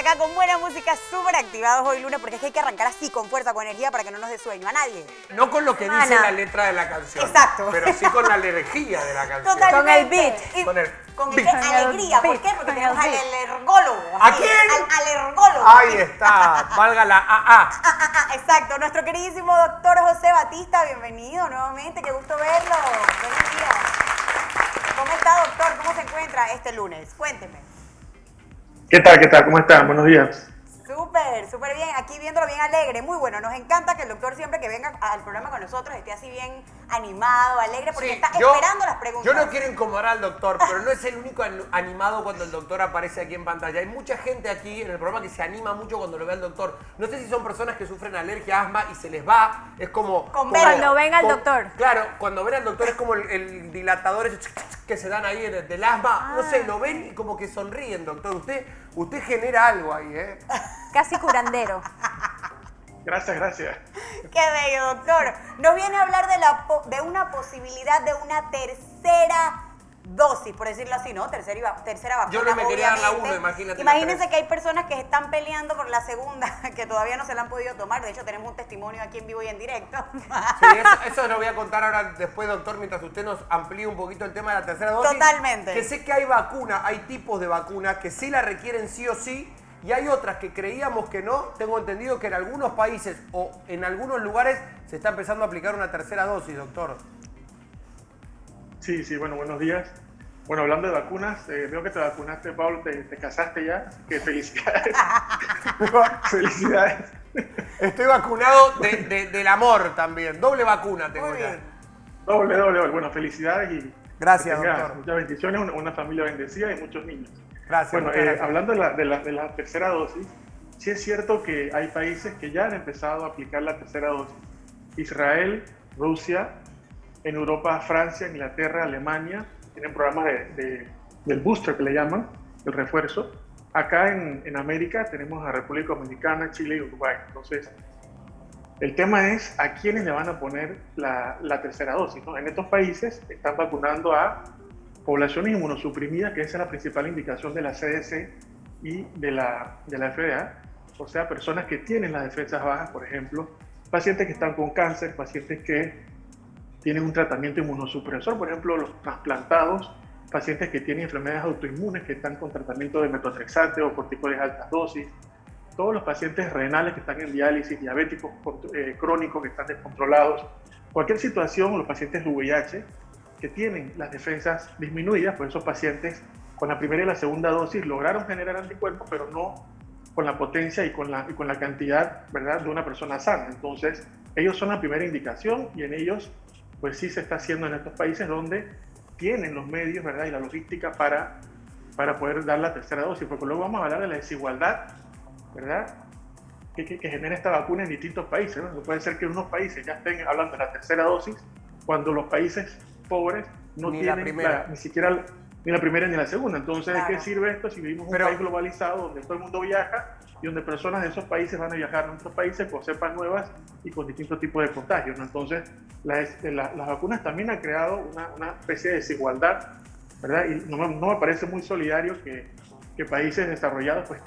acá con buena música, súper activados hoy lunes, porque es que hay que arrancar así, con fuerza, con energía, para que no nos dé sueño a nadie. No con lo que dice la letra de la canción. Exacto. Pero sí con la energía de la canción. Totalmente. Con el beat. Con beat. alegría. ¿Por qué? Porque tenemos al alergólogo. ¿A quién? Al alergólogo. Ahí está, valga la AA. Exacto, nuestro queridísimo doctor José Batista, bienvenido nuevamente, qué gusto verlo. Buenos días. ¿Cómo está, doctor? ¿Cómo se encuentra este lunes? Cuénteme. ¿Qué tal? ¿Qué tal? ¿Cómo están? Buenos días. Súper bien. Aquí viéndolo bien alegre. Muy bueno. Nos encanta que el doctor siempre que venga al programa con nosotros esté así bien animado, alegre, porque Sí, está esperando las preguntas. Yo no quiero incomodar al doctor, pero no es el único animado cuando el doctor aparece aquí en pantalla. Hay mucha gente aquí en el programa que se anima mucho cuando lo ve al doctor. No sé si son personas que sufren alergia, asma y se les va. Es como... Cuando venga el doctor. Claro, cuando ven al doctor es como el dilatador ese que se dan ahí del asma. No sé, lo ven y como que sonríen, doctor. Usted genera algo ahí, ¿eh? Casi curandero. Gracias. Qué bello, doctor. Nos viene a hablar de una posibilidad de una tercera dosis, por decirlo así, ¿no? Tercera vacuna. Yo no me quería dar la obviamente. 1, imagínate. Imagínense que hay personas que están peleando por la segunda, que todavía no se la han podido tomar. De hecho, tenemos un testimonio aquí en vivo y en directo. Sí, eso lo voy a contar ahora después, doctor, mientras usted nos amplíe un poquito el tema de la tercera dosis. Totalmente. Que sé que hay vacunas, hay tipos de vacunas que sí la requieren sí o sí, y hay otras que creíamos que no. Tengo entendido que en algunos países o en algunos lugares se está empezando a aplicar una tercera dosis, doctor. Sí, bueno, buenos días. Bueno, hablando de vacunas, veo que te vacunaste, Pablo, te casaste ya, así que felicidades. Felicidades. Estoy vacunado del amor también. Doble vacuna tengo Muy ya. bien. Doble. Bueno, felicidades y Gracias, que tengas doctor. muchas bendiciones, una familia bendecida y muchos niños. Gracias, Bueno, muchas gracias. hablando de la tercera dosis, sí es cierto que hay países que ya han empezado a aplicar la tercera dosis. Israel, Rusia, en Europa, Francia, Inglaterra, Alemania, tienen programas del booster que le llaman, el refuerzo. Acá en América tenemos a República Dominicana, Chile y Uruguay. Entonces, el tema es a quiénes le van a poner la tercera dosis, ¿no? En estos países están vacunando a poblaciones inmunosuprimidas, que esa es la principal indicación de la CDC y de la FDA, o sea, personas que tienen las defensas bajas, por ejemplo, pacientes que están con cáncer, pacientes que tienen un tratamiento inmunosupresor, por ejemplo, los trasplantados, pacientes que tienen enfermedades autoinmunes, que están con tratamiento de metotrexate o corticoides de altas dosis, todos los pacientes renales que están en diálisis, diabéticos crónicos que están descontrolados, cualquier situación, los pacientes de VIH que tienen las defensas disminuidas, pues esos pacientes con la primera y la segunda dosis lograron generar anticuerpos, pero no con la potencia y con la cantidad, ¿verdad?, de una persona sana. Entonces, ellos son la primera indicación y en ellos, pues sí se está haciendo en estos países donde tienen los medios, ¿verdad?, y la logística para poder dar la tercera dosis, porque luego vamos a hablar de la desigualdad, ¿verdad?, que genera esta vacuna en distintos países, ¿no? No puede ser que en unos países ya estén hablando de la tercera dosis cuando los países pobres no tienen ni siquiera ni la primera ni la segunda. Entonces, claro. ¿De qué sirve esto si vivimos en un país globalizado donde todo el mundo viaja y donde personas de esos países van a viajar a nuestros países con cepas nuevas y con distintos tipos de contagios, ¿no? Entonces, las vacunas también han creado una especie de desigualdad, ¿verdad? Y no me parece muy solidario que países desarrollados pues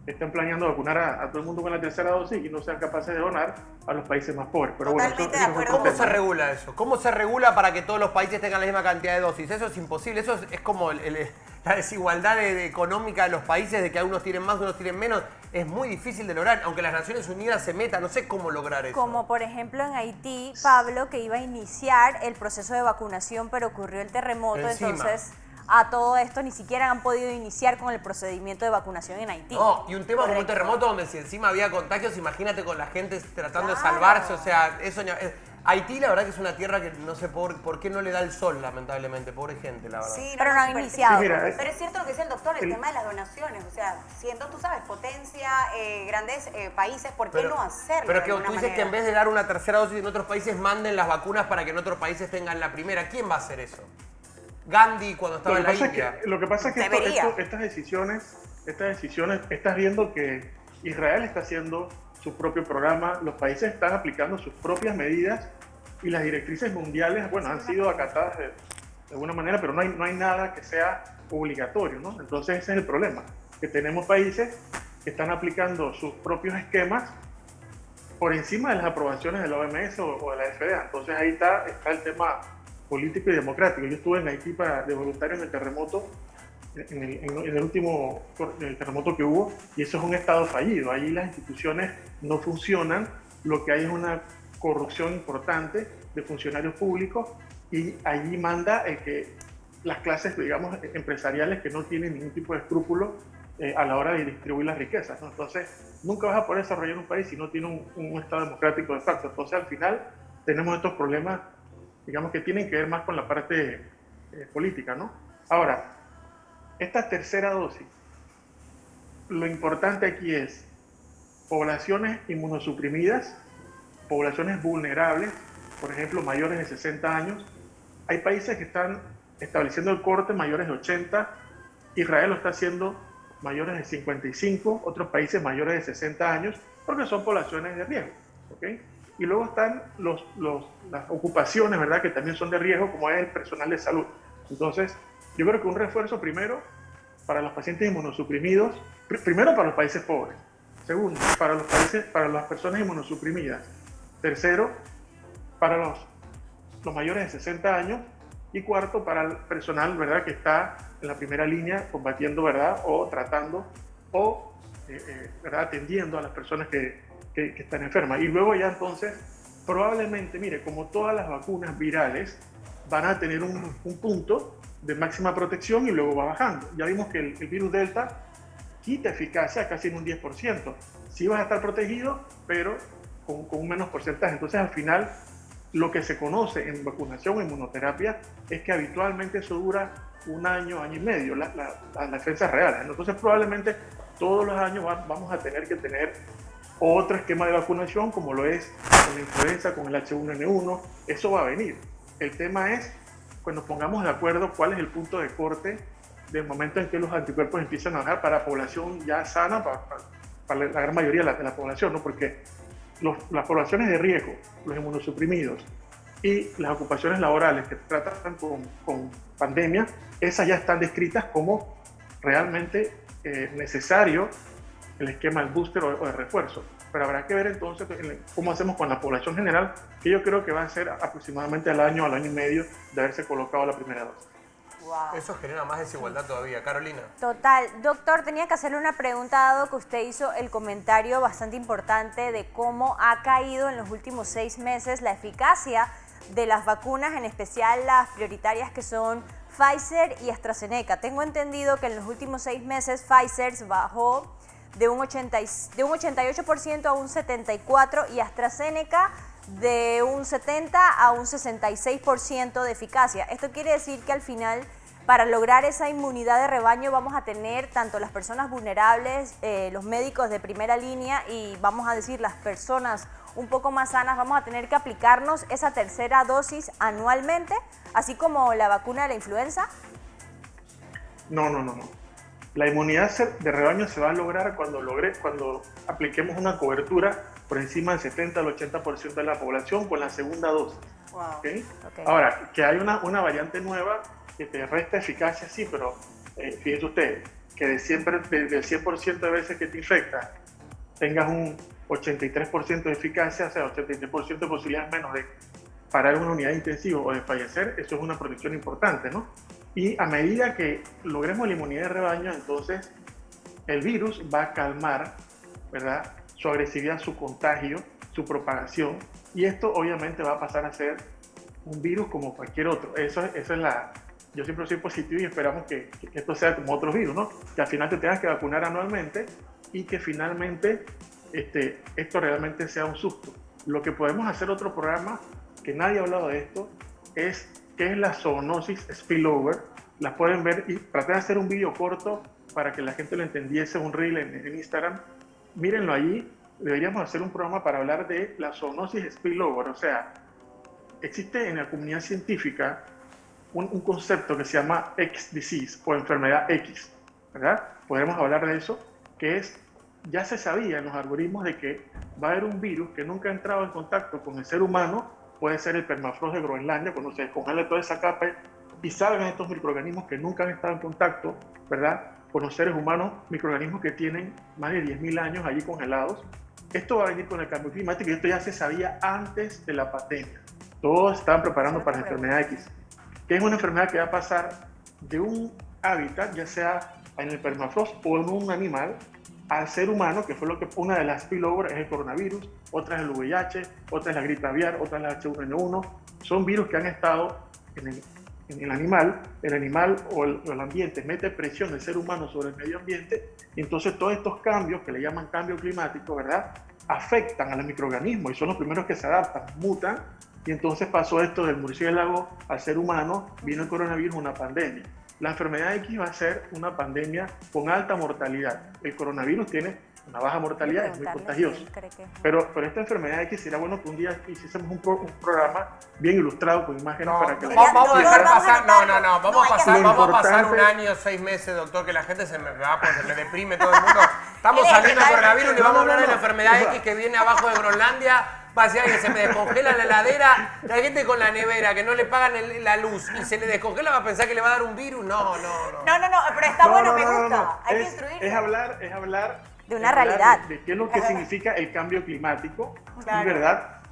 estén planeando vacunar a todo el mundo con la tercera dosis y no sean capaces de donar a los países más pobres. Pero Totalmente bueno, de acuerdo. ¿Cómo se regula eso? ¿Cómo se regula para que todos los países tengan la misma cantidad de dosis? Eso es imposible. Eso es como la desigualdad económica de los países, de que algunos tienen más, unos tienen menos. Es muy difícil de lograr, aunque las Naciones Unidas se metan. No sé cómo lograr eso. Como por ejemplo en Haití, Pablo, que iba a iniciar el proceso de vacunación, pero ocurrió el terremoto, Encima. Entonces a todo esto ni siquiera han podido iniciar con el procedimiento de vacunación en Haití. No, y un tema como un Correcto. terremoto donde si encima había contagios, imagínate con la gente tratando de Claro. salvarse, o sea, eso... Haití la verdad que es una tierra que no sé por qué no le da el sol, lamentablemente, pobre gente, la verdad. Sí, Pero no han súper iniciado. triste. Sí, mira, Pero es cierto lo que dice el doctor, el tema de las donaciones. O sea, siendo, tú sabes, potencia, grandes países, ¿por qué no hacerlo? Pero de que tú alguna dices que en manera? vez de dar una tercera dosis en otros países, manden las vacunas para que en otros países tengan la primera. ¿Quién va a hacer eso? Gandhi cuando estaba en la India. Lo que pasa es que Debería. estas decisiones, estás viendo que Israel está haciendo su propio programa, los países están aplicando sus propias medidas y las directrices mundiales, bueno, han sido acatadas de alguna manera, pero no hay nada que sea obligatorio, ¿no? Entonces ese es el problema, que tenemos países están aplicando sus propios esquemas por encima de las aprobaciones de la OMS o de la FDA. Entonces ahí está el tema político y democrático. Yo estuve en Haití de voluntario en el terremoto, en el último terremoto que hubo, y eso es un estado fallido. Ahí las instituciones no funcionan, lo que hay es una corrupción importante de funcionarios públicos, y allí manda que las clases, digamos, empresariales que no tienen ningún tipo de escrúpulo a la hora de distribuir las riquezas, ¿no? Entonces, nunca vas a poder desarrollar un país si no tiene un Estado democrático de facto. Entonces, al final, tenemos estos problemas, digamos, que tienen que ver más con la parte política, ¿no? Ahora, esta tercera dosis, lo importante aquí es poblaciones inmunosuprimidas, poblaciones vulnerables, por ejemplo, mayores de 60 años. Hay países que están estableciendo el corte mayores de 80, Israel lo está haciendo mayores de 55, otros países mayores de 60 años, porque son poblaciones de riesgo, ¿ok? Y luego están las ocupaciones, ¿verdad?, que también son de riesgo, como es el personal de salud. Entonces, yo creo que un refuerzo primero para los pacientes inmunosuprimidos, primero para los países pobres, segundo, para las personas inmunosuprimidas, tercero, para los mayores de 60 años, y cuarto, para el personal, ¿verdad?, que está en la primera línea combatiendo, ¿verdad?, o tratando o ¿verdad?, atendiendo a las personas que están enfermas. Y luego ya entonces, probablemente, mire, como todas las vacunas virales, van a tener un punto de máxima protección y luego va bajando. Ya vimos que el virus Delta quita eficacia casi en un 10%. Sí vas a estar protegido, pero con un menos porcentaje. Entonces, al final, lo que se conoce en vacunación o inmunoterapia es que habitualmente eso dura un año, año y medio, las defensas reales. Entonces, probablemente todos los años vamos a tener que tener otro esquema de vacunación, como lo es con la influenza, con el H1N1. Eso va a venir. El tema es cuando pongamos de acuerdo cuál es el punto de corte del momento en que los anticuerpos empiezan a bajar para población ya sana, para la gran mayoría de la población, ¿no? Porque las poblaciones de riesgo, los inmunosuprimidos y las ocupaciones laborales que tratan con pandemia, esas ya están descritas como realmente necesario el esquema del booster o de refuerzo. Pero habrá que ver entonces cómo hacemos con la población general, que yo creo que va a ser aproximadamente al año y medio de haberse colocado la primera dosis. Wow. Eso genera más desigualdad todavía. Carolina. Total. Doctor, tenía que hacerle una pregunta, dado que usted hizo el comentario bastante importante de cómo ha caído en los últimos 6 meses la eficacia de las vacunas, en especial las prioritarias que son Pfizer y AstraZeneca. Tengo entendido que en los últimos 6 meses Pfizer bajó de un 88% a un 74% y AstraZeneca de un 70% a un 66% de eficacia. Esto quiere decir que al final, para lograr esa inmunidad de rebaño, vamos a tener tanto las personas vulnerables, los médicos de primera línea y, vamos a decir, las personas un poco más sanas, vamos a tener que aplicarnos esa tercera dosis anualmente, así como la vacuna de la influenza. No. La inmunidad de rebaño se va a lograr cuando apliquemos una cobertura por encima del 70 al 80% de la población con la segunda dosis. Wow. ¿Okay? Ahora, que hay una variante nueva que te resta eficacia, sí, pero fíjese usted, que del 100% de veces que te infectas, tengas un 83% de eficacia, o sea, 83% de posibilidades menos de parar en una unidad intensiva o de fallecer, eso es una protección importante, ¿no? Y a medida que logremos la inmunidad de rebaño, entonces el virus va a calmar, ¿verdad?, su agresividad, su contagio, su propagación, y esto obviamente va a pasar a ser un virus como cualquier otro. Eso es yo siempre soy positivo y esperamos que esto sea como otros virus, ¿no? Que al final te tengas que vacunar anualmente y que finalmente esto realmente sea un susto. Lo que podemos hacer, otro programa que nadie ha hablado de esto, es qué es la zoonosis spillover. Las pueden ver, y traté de hacer un vídeo corto para que la gente lo entendiese, un reel en Instagram. Mírenlo allí. Deberíamos hacer un programa para hablar de la zoonosis spillover. O sea, existe en la comunidad científica un concepto que se llama X disease o enfermedad X, ¿verdad? Podemos hablar de eso, que es, ya se sabía en los algoritmos de que va a haber un virus que nunca ha entrado en contacto con el ser humano, puede ser el permafrost de Groenlandia, cuando se descongela toda esa capa y salgan estos microorganismos que nunca han estado en contacto, ¿verdad?, con los seres humanos microorganismos que tienen más de 10.000 años allí congelados. Esto va a venir con el cambio climático y esto ya se sabía antes de la pandemia. Todos estaban preparando para la enfermedad X, que es una enfermedad que va a pasar de un hábitat, ya sea en el permafrost o en un animal, al ser humano, que fue lo que una de las spillover es el coronavirus, otra es el VIH, otra es la gripe aviar, otra es la H1N1. Son virus que han estado en el animal. El animal o el ambiente mete presión del ser humano sobre el medio ambiente, y entonces todos estos cambios, que le llaman cambio climático, ¿verdad?, afectan a los microorganismos y son los primeros que se adaptan, mutan, y entonces pasó esto del murciélago al ser humano, vino el coronavirus, una pandemia. La enfermedad X va a ser una pandemia con alta mortalidad. El coronavirus tiene una baja mortalidad, es muy contagioso. Pero esta enfermedad X sería bueno que un día hiciésemos un programa bien ilustrado con imágenes para que vamos a dejar pasar, vamos a pasar un importante- año, 6 meses, doctor, que la gente se le deprime todo el mundo. Estamos saliendo del coronavirus y le vamos a hablar de la enfermedad X que viene abajo de Groenlandia. Va a decir, que se me descongela la heladera, la gente con la nevera, que no le pagan la luz y se le descongela, va a pensar que le va a dar un virus. No, pero está bueno, me gusta. Hay que Es instruirlo. hablar De una realidad. de qué es lo que significa el cambio climático. Claro. Y verdad,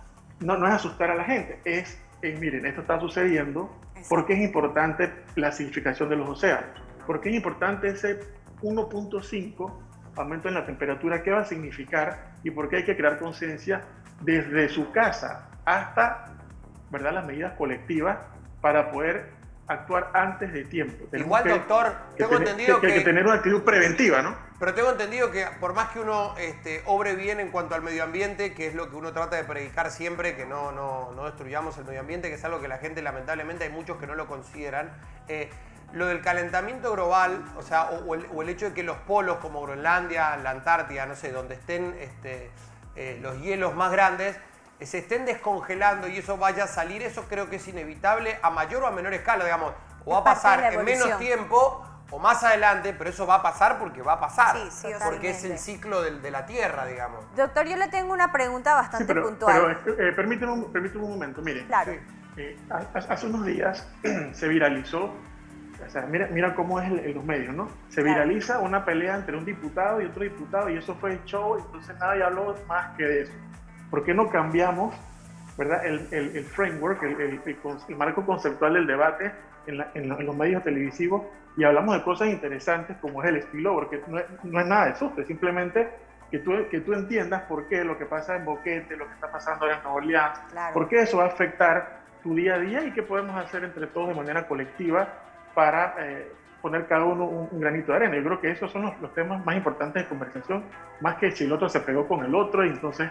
no es asustar a la gente, es miren, esto está sucediendo. Exacto. ¿Por qué es importante la acidificación de los océanos? ¿Por qué es importante ese 1.5 aumento en la temperatura? ¿Qué va a significar? ¿Y por qué hay que crear conciencia desde su casa hasta, ¿verdad?, las medidas colectivas para poder actuar antes de tiempo? Igual, doctor, tengo entendido que hay que tener una actitud preventiva, ¿no? Pero tengo entendido que por más que uno obre bien en cuanto al medio ambiente, que es lo que uno trata de predicar siempre, que no destruyamos el medio ambiente, que es algo que la gente lamentablemente hay muchos que no lo consideran, lo del calentamiento global, o sea, o el hecho de que los polos como Groenlandia, la Antártida, no sé, donde estén los hielos más grandes, se estén descongelando y eso vaya a salir, eso creo que es inevitable a mayor o a menor escala, digamos, o va a pasar en menos tiempo o más adelante, pero eso va a pasar porque va a pasar, Sí, porque es el ciclo de la Tierra, digamos. Doctor, yo le tengo una pregunta bastante puntual. Pero permíteme un momento, mire. Claro. Hace unos días se viralizó, o sea, mira cómo es en los medios, ¿no? Se viraliza una pelea entre un diputado y otro diputado y eso fue el show, entonces nadie habló más que de eso. ¿Por qué no cambiamos, verdad, el framework, el marco conceptual del debate en los medios televisivos y hablamos de cosas interesantes como es el spillover, que no es nada de susto, es simplemente que tú entiendas por qué lo que pasa en Boquete, lo que está pasando en Nueva Orleans, por qué eso va a afectar tu día a día y qué podemos hacer entre todos de manera colectiva para poner cada uno un granito de arena. Yo creo que esos son los temas más importantes de conversación, más que si el otro se pegó con el otro y entonces...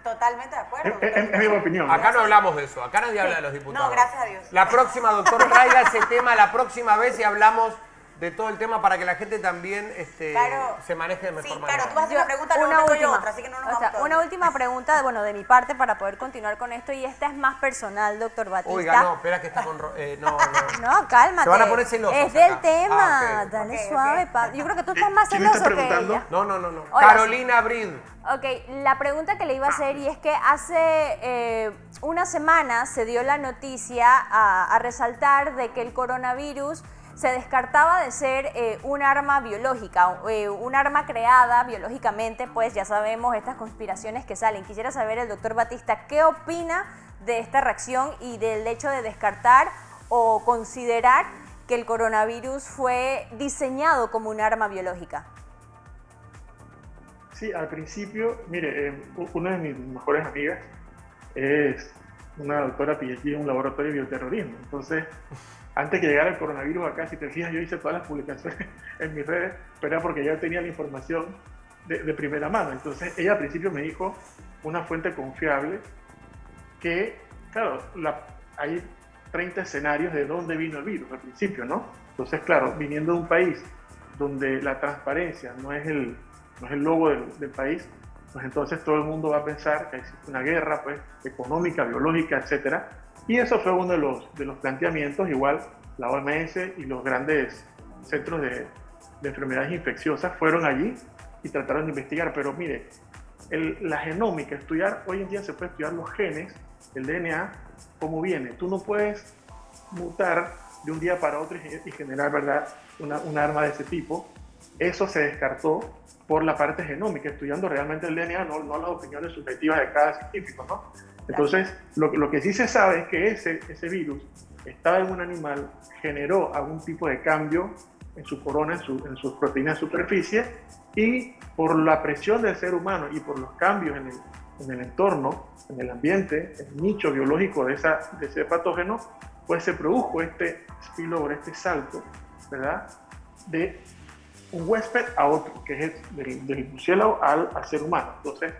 Totalmente de acuerdo. Es mi opinión, ¿no? Acá no hablamos de eso, acá nadie habla de los diputados. No, gracias a Dios. La próxima, doctor, traiga ese tema la próxima vez y hablamos de todo el tema para que la gente también se maneje de mejor manera. Claro, tú vas a hacer una pregunta, luego tengo yo otra, así que no nos vamos todos. Una última pregunta, bueno, de mi parte para poder continuar con esto y esta es más personal, doctor Batista. Oiga, no, espera que está con... no. No, cálmate. Se van a poner celosos es del acá. tema, Ok. dale Ok, suave. ok. Yo creo que tú estás más ¿Quién me está celoso que preguntando? ella. No. Hola. Carolina Brid. Ok, la pregunta que le iba a hacer y es que hace una semana se dio la noticia a resaltar de que el coronavirus se descartaba de ser un arma biológica, un arma creada biológicamente, pues ya sabemos estas conspiraciones que salen. Quisiera saber el doctor Batista, ¿qué opina de esta reacción y del hecho de descartar o considerar que el coronavirus fue diseñado como un arma biológica? Sí, al principio, mire, una de mis mejores amigas es una doctora PhD en un laboratorio de bioterrorismo. Entonces, antes que llegara el coronavirus acá, si te fijas, yo hice todas las publicaciones en mis redes, pero era porque ya tenía la información de primera mano. Entonces, ella al principio me dijo una fuente confiable que, claro, hay 30 escenarios de dónde vino el virus al principio, ¿no? Entonces, claro, viniendo de un país donde la transparencia no es el logo del país, pues entonces todo el mundo va a pensar que existe una guerra, pues, económica, biológica, etcétera. Y eso fue uno de los planteamientos. Igual la OMS y los grandes centros de enfermedades infecciosas fueron allí y trataron de investigar. Pero mire, la genómica, hoy en día se puede estudiar los genes, el DNA, cómo viene. Tú no puedes mutar de un día para otro y generar, ¿verdad?, un arma de ese tipo. Eso se descartó por la parte genómica, estudiando realmente el DNA, no las opiniones subjetivas de cada científico, ¿no? Entonces, lo que sí se sabe es que ese virus estaba en un animal, generó algún tipo de cambio en su corona, en sus proteínas de superficie, y por la presión del ser humano y por los cambios en el entorno, en el ambiente, el nicho biológico de ese patógeno, pues se produjo este spillover, este salto, ¿verdad?, de un huésped a otro, que es del murciélago al ser humano. Entonces,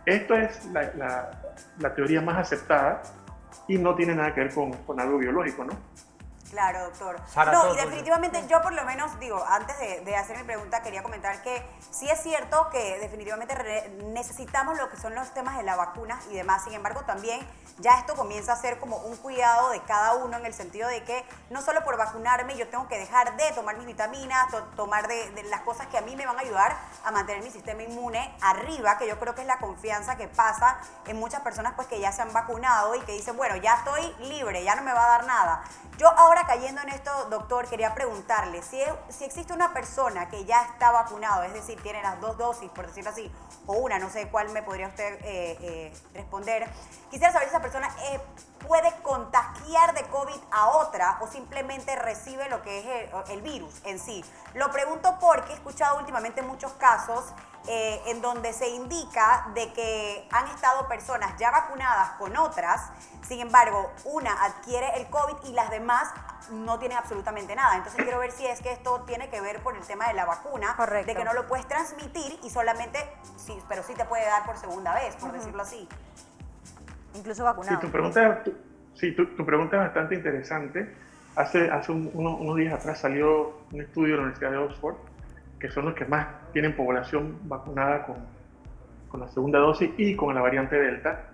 esto es la teoría más aceptada y no tiene nada que ver con algo biológico, ¿no? Claro, doctor. Sara, No, todo y definitivamente yo por lo menos digo, antes de hacer mi pregunta quería comentar que sí es cierto que definitivamente necesitamos lo que son los temas de la vacuna y demás. Sin embargo, también ya esto comienza a ser como un cuidado de cada uno en el sentido de que no solo por vacunarme yo tengo que dejar de tomar mis vitaminas, tomar de las cosas que a mí me van a ayudar a mantener mi sistema inmune arriba, que yo creo que es la confianza que pasa en muchas personas pues que ya se han vacunado y que dicen, bueno, ya estoy libre, ya no me va a dar nada. Yo ahora cayendo en esto, doctor, quería preguntarle, si existe una persona que ya está vacunado, es decir, tiene las 2 dosis, por decirlo así, o una, no sé cuál me podría usted responder, quisiera saber si esa persona puede contagiar de COVID a otra o simplemente recibe lo que es el virus en sí. Lo pregunto porque he escuchado últimamente muchos casos en donde se indica de que han estado personas ya vacunadas con otras, sin embargo, una adquiere el COVID y las demás no tienen absolutamente nada. Entonces quiero ver si es que esto tiene que ver por el tema de la vacuna, correcto, de que no lo puedes transmitir y solamente, sí, pero sí te puede dar por segunda vez, por decirlo así. Incluso vacunado. Sí, tu pregunta es bastante interesante. Hace unos días atrás salió un estudio de la Universidad de Oxford, que son los que más tienen población vacunada con la segunda dosis y con la variante Delta.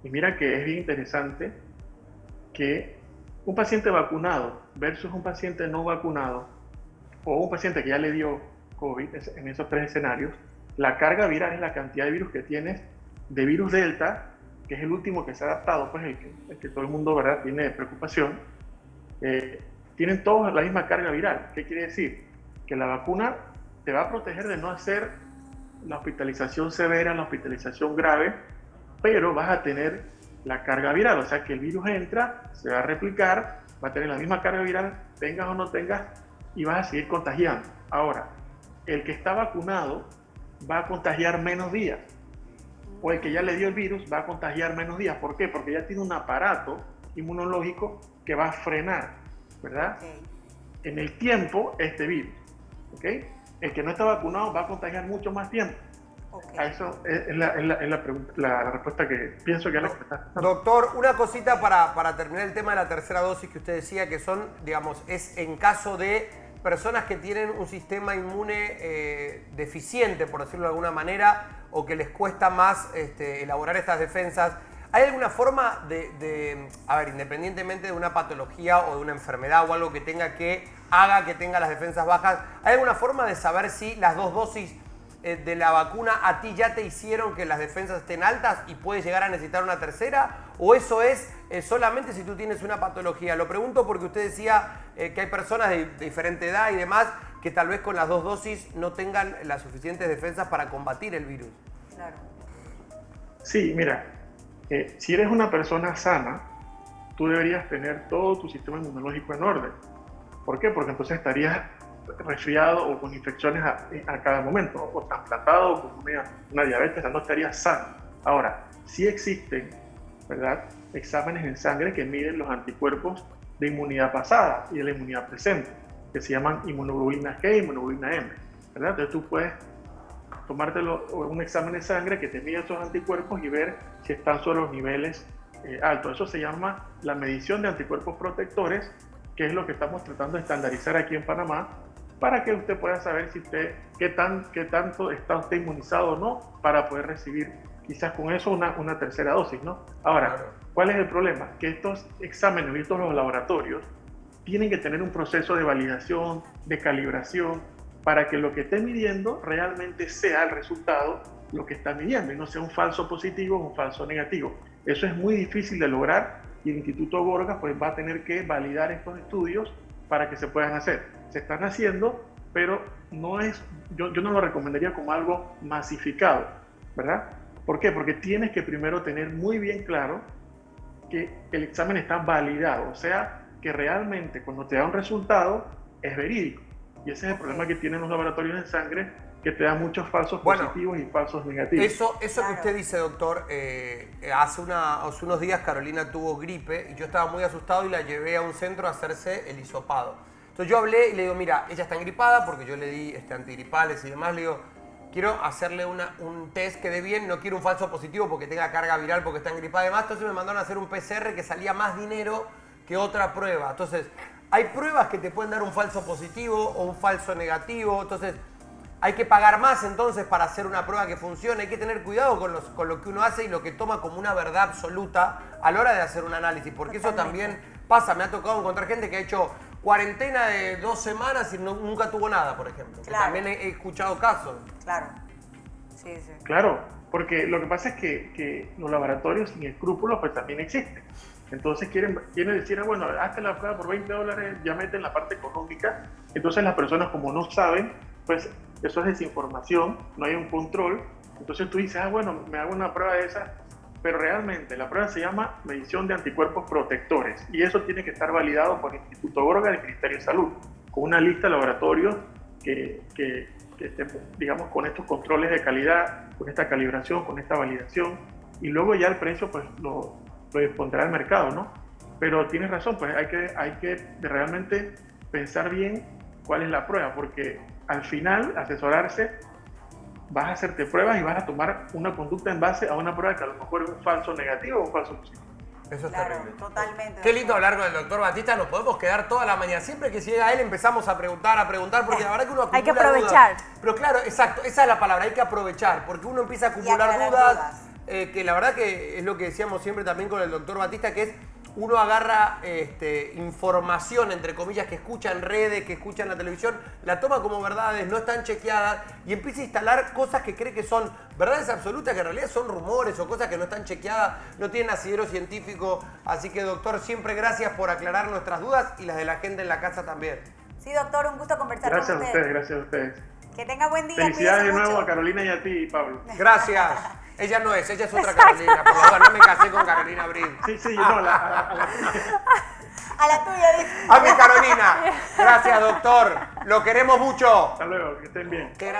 Y mira que es bien interesante que un paciente vacunado versus un paciente no vacunado o un paciente que ya le dio COVID, en esos 3 escenarios, la carga viral es la cantidad de virus que tienes de virus Delta, que es el último que se ha adaptado, pues el que todo el mundo, ¿verdad?, tiene preocupación. Tienen todos la misma carga viral. ¿Qué quiere decir? Que la vacuna te va a proteger de no hacer la hospitalización severa, la hospitalización grave, pero vas a tener la carga viral, o sea que el virus entra, se va a replicar, va a tener la misma carga viral, tengas o no tengas, y vas a seguir contagiando. Ahora, el que está vacunado va a contagiar menos días, o el que ya le dio el virus va a contagiar menos días. ¿Por qué? Porque ya tiene un aparato inmunológico que va a frenar, ¿verdad?, en el tiempo este virus, ¿ok? El que no está vacunado va a contagiar mucho más tiempo. A eso es la respuesta que pienso que es la que está. Doctor, una cosita para terminar el tema de la tercera dosis que usted decía, que son, digamos, es en caso de personas que tienen un sistema inmune deficiente, por decirlo de alguna manera, o que les cuesta más elaborar estas defensas. ¿Hay alguna forma a ver, independientemente de una patología o de una enfermedad o algo que haga que tenga las defensas bajas, ¿hay alguna forma de saber si las 2 dosis de la vacuna a ti ya te hicieron que las defensas estén altas y puedes llegar a necesitar una tercera? ¿O eso es solamente si tú tienes una patología? Lo pregunto porque usted decía que hay personas de diferente edad y demás que tal vez con las 2 dosis no tengan las suficientes defensas para combatir el virus. Claro. Sí, mira, si eres una persona sana, tú deberías tener todo tu sistema inmunológico en orden. ¿Por qué? Porque entonces estarías resfriado o con infecciones a cada momento, o trasplantado o con una diabetes, no estarías sano. Ahora, sí existen, ¿verdad?, exámenes en sangre que miden los anticuerpos de inmunidad pasada y de la inmunidad presente, que se llaman inmunoglobulina G y inmunoglobulina M, ¿verdad? Entonces tú puedes tomártelo un examen de sangre que te mide esos anticuerpos y ver si están sobre los niveles altos. Eso se llama la medición de anticuerpos protectores, que es lo que estamos tratando de estandarizar aquí en Panamá, para que usted pueda saber si qué tanto está usted inmunizado o no, para poder recibir quizás con eso una tercera dosis, ¿no? Ahora, claro, ¿cuál es el problema? Que estos exámenes y estos los laboratorios tienen que tener un proceso de validación, de calibración, para que lo que esté midiendo realmente sea el resultado lo que está midiendo y no sea un falso positivo o un falso negativo. Eso es muy difícil de lograr y el Instituto Gorgas pues va a tener que validar estos estudios para que se puedan hacer. se están haciendo, pero no es, yo no lo recomendaría como algo masificado, ¿verdad? ¿Por qué? Porque tienes que primero tener muy bien claro que el examen está validado, o sea, que realmente cuando te da un resultado es verídico. Y ese es el problema que tienen los laboratorios de sangre, que te dan muchos falsos positivos y falsos negativos. Eso Claro. que usted dice, doctor, hace unos días Carolina tuvo gripe y yo estaba muy asustado y la llevé a un centro a hacerse el hisopado. Entonces yo hablé y le digo, mira, ella está engripada porque yo le di antigripales y demás, le digo, quiero hacerle un test que dé bien, no quiero un falso positivo porque tenga carga viral porque está engripada y demás. Entonces me mandaron a hacer un PCR que salía más dinero que otra prueba. Entonces, hay pruebas que te pueden dar un falso positivo o un falso negativo. Entonces, hay que pagar más entonces para hacer una prueba que funcione. Hay que tener cuidado con lo que uno hace y lo que toma como una verdad absoluta a la hora de hacer un análisis. Porque eso también pasa. Me ha tocado encontrar gente que ha hecho cuarentena de 2 semanas y nunca tuvo nada, por ejemplo. Claro. También he escuchado casos. Claro. Sí, sí. Claro, porque lo que pasa es que los laboratorios sin escrúpulos pues también existen. Entonces quieren decir, bueno, hazte la prueba por $20, ya meten la parte económica. Entonces las personas como no saben, pues eso es desinformación, no hay un control. Entonces tú dices, bueno, me hago una prueba de esa, pero realmente la prueba se llama medición de anticuerpos protectores y eso tiene que estar validado por el Instituto Gorga del Ministerio de Salud, con una lista de laboratorios que estén, digamos, con estos controles de calidad, con esta calibración, con esta validación, y luego ya el precio pues lo dispondrá el mercado, ¿no? Pero tienes razón, pues hay que realmente pensar bien cuál es la prueba, porque al final asesorarse, vas a hacerte pruebas y vas a tomar una conducta en base a una prueba que a lo mejor es un falso negativo o un falso positivo. Eso es Claro, terrible. totalmente. Qué lindo hablar con el doctor Batista, nos podemos quedar toda la mañana. Siempre que llega él empezamos a preguntar, porque la verdad que uno acumula Hay que aprovechar. dudas. Pero claro, exacto, esa es la palabra, hay que aprovechar, porque uno empieza a acumular aclarar dudas, dudas. que la verdad que es lo que decíamos siempre también con el doctor Batista, que es uno agarra información, entre comillas, que escucha en redes, que escucha en la televisión, la toma como verdades, no están chequeadas y empieza a instalar cosas que cree que son verdades absolutas, que en realidad son rumores o cosas que no están chequeadas, no tienen asidero científico. Así que, doctor, siempre gracias por aclarar nuestras dudas y las de la gente en la casa también. Sí, doctor, un gusto conversar Gracias con a usted. ustedes, gracias a ustedes. Que tenga buen día. Felicidades de cuídese nuevo mucho. a Carolina y a ti, Pablo. Gracias. Ella no es, ella es otra Carolina. Por favor, no me casé con Carolina Brid. Sí, no, a la A la tuya, dice. A mi Carolina. Gracias, doctor. Lo queremos mucho. Hasta luego, que estén bien. Qué gran-